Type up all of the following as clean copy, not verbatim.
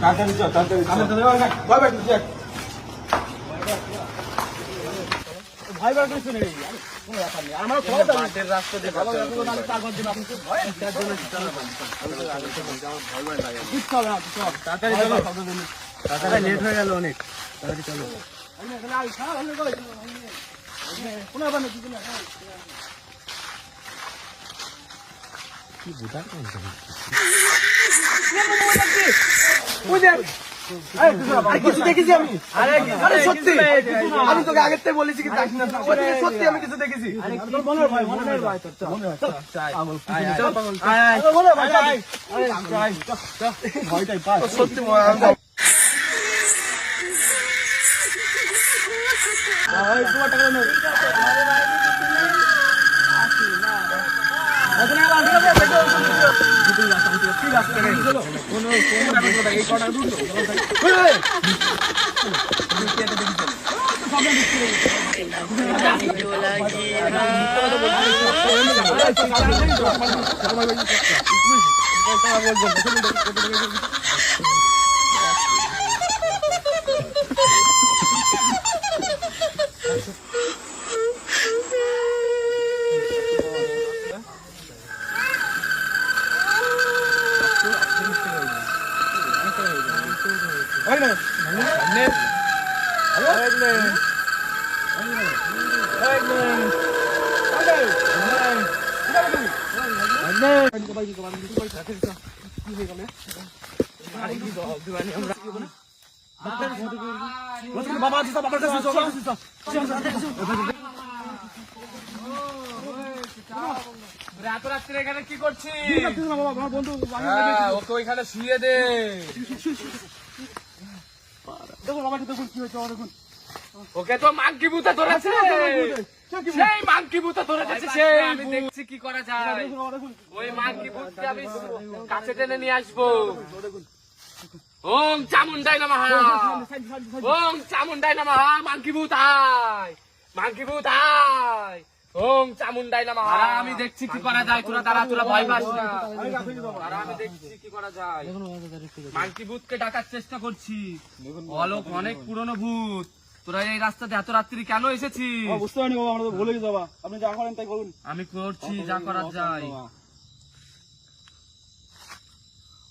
তাড়াতাড়ি চল, তাড়াতাড়ি চল। ভয় পাইছিস তুই? ভয় পাইছিস শুনে এই, আরে কোনো ব্যাপার নেই। আমার ভয় পাইছিস। মাঠের রাস্তা দিয়ে ভালো লাগলো না, আমি তারপর দিন আপনি ভয় তার জন্য চলো না। আমি তো আগে থেকে আমার ভয় লাগে। কিচ্ছু হবে না, চল। তাড়াতাড়ি চলো। তাড়াতাড়ি লেট হয়ে গেল অনেক। তাড়াতাড়ি চলো। কোনো ব্যাপার নেই, কিছু না। কি বুঝার কেন? কিছু দেখেছি আমি। আরে সত্যি আমি তোকে আগের থেকে বলেছি কি দেখ না, সত্যি আমি কিছু দেখেছি। মনের ভয়, মনের ভয় তোর, মনের ভয়। মনের ভয়, ভয়টাই পাই সত্যি। বাবা এত রাত্রে এখানে কি করছিস? বন্ধু ওকে ওইখানে শুয়ে দে। দেখুন বাবাকে, দেখুন কি হয়েছে, দেখুন ওকে তো মাংকি ভূতে ধরেছে। সেই মাংকি ভূতে ধরেছে, সেই আমি দেখছি কি করা যায়। ওই মাংকি ভূতকে আমি কাছে টেনে নিয়ে আসবো। ওম চামুন্ডাই নমঃ, ওম চামুন্ডাই নমঃ। মাংকি ভূত আয়, মাংকি ভূত আয়। ওম চামুন্ডাই নমঃ। আমি দেখছি কি করা যায়। তোরা দাঁড়া, তোরা ভয় পাস না। দাঁড়া, আমি দেখছি কি করা যায়। মাংকি ভূতকে ডাকার চেষ্টা করছি। অলোক অনেক পুরনো ভূত। তোরা এই রাস্তাতে এত রাত্রি কেন এসেছিস? বুঝতে পারিনি বাবা, আমরা তো ভুলে গেছি বাবা, আপনি যা করেন তাই করুন। আমি করছি যা করার যায়।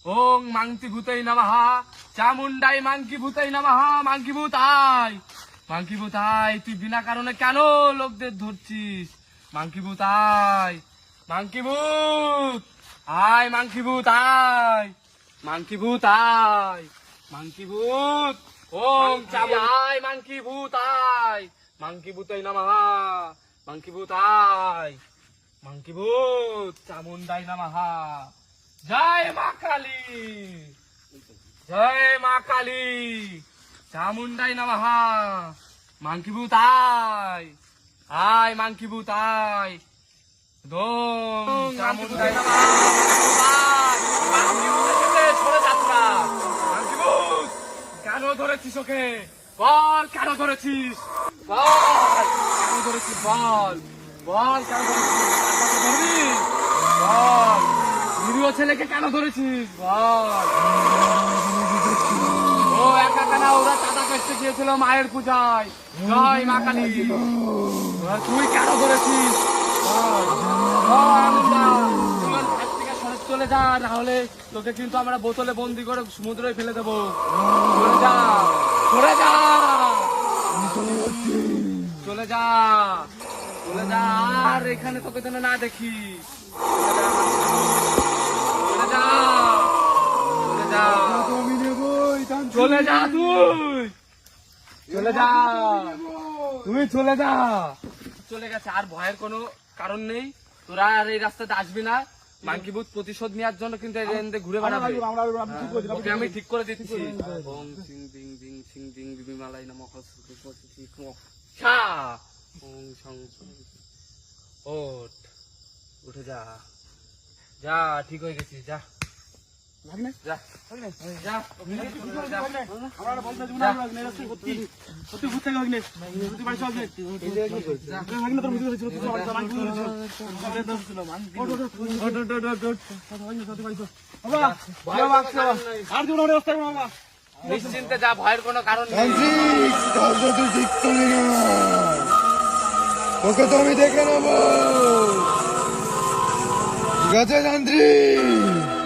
ওং মাংকি ভূতাই নমঃ, চামুন্ডাই মাংকি ভূতাই নমঃ। মাংকি ভূত আয়, মাংকি ভূত আয়। তুই বিনা কারণে কেন লোকদের ধরছিস? মাংকি ভূত আয়, মাংকি ভূত আয়। মাংকি ভূত আয়, মাংকি ভূত আয়, মাংকি ভূত। ওং চামুন্ডাই আয়, মাংকি ভূত আয়। মাংকি ভূতাই নমঃ, মাংকি ভূত আয়, মাংকি ভূত। চামুন্ডাই নমঃ। জয় মা কালী, জয় মা কালী। চামুন্ডাই নমঃ। মাংকি ভূত আয়, আয় মাংকি ভূত আয়। দোম চামুন্ডাই নমঃ। মাংকি ভূত এসেছে, সরে যা তোরা। মাংকি ভূত কেন ধরেছিস ওকে? বল কেন ধরেছিস? বল কেন ধরেছিস? বল, বল কেন ধরেছিস? ধরবি? বল নিরীহ ছেলেকে কেন ধরেছিস? বল। ও একা কেনা, ওরা চাঁদা কাটতে গিয়েছিল মায়ের পূজায়। জয় মা কালী। তুই কেন ধরেছিস? চলে যা, না হলে তোকে কিন্তু আমরা বোতলে বন্দি করে সমুদ্রে ফেলে দেবো। চলে যা, চলে যা, চলে যা, চলে যা। আর এখানে তোকে যেন না দেখি। চলে যা, চলে যা, চলে যা, তুই চলে যা, তুই চলে যা। চলে গেছে, আর ভয়ের কোনো কারণ নেই। তোরা আর এই রাস্তাতে আসবি না। মাংকি ভূত প্রতিশোধ নেওয়ার জন্য কিন্তু ঘুরে বেড়াবে। ওকে আমি ঠিক করে দিচ্ছি। ওম সিং দিং দিং সিং দিং বিমালাই নমঃ। ওম সং ওঠ, উঠে যা, যা, ঠিক হয়ে গেছিস, যা। যা যা আমরা বলতে দিব না ভাগ্নে রাস্তা সত্যি সত্যি ঘুরতে ভাগ্নে সত্যি বাড়ি ভাগ্নে ভাগ্নে তোর ভিডিও হয়েছিল তুই আমার জামাই ভিডিও হয়েছিল বাবা ভয় বাক্স আর দিও না রাস্তা বাবা নিশ্চিন্তে যা, ভয়ের কোনো কারণ নেই। তান্ত্রিক কাজটা তুই ঠিক করলি না, তোকে তো আমি দেখে নেবো। ঠিক আছে তান্ত্রিক?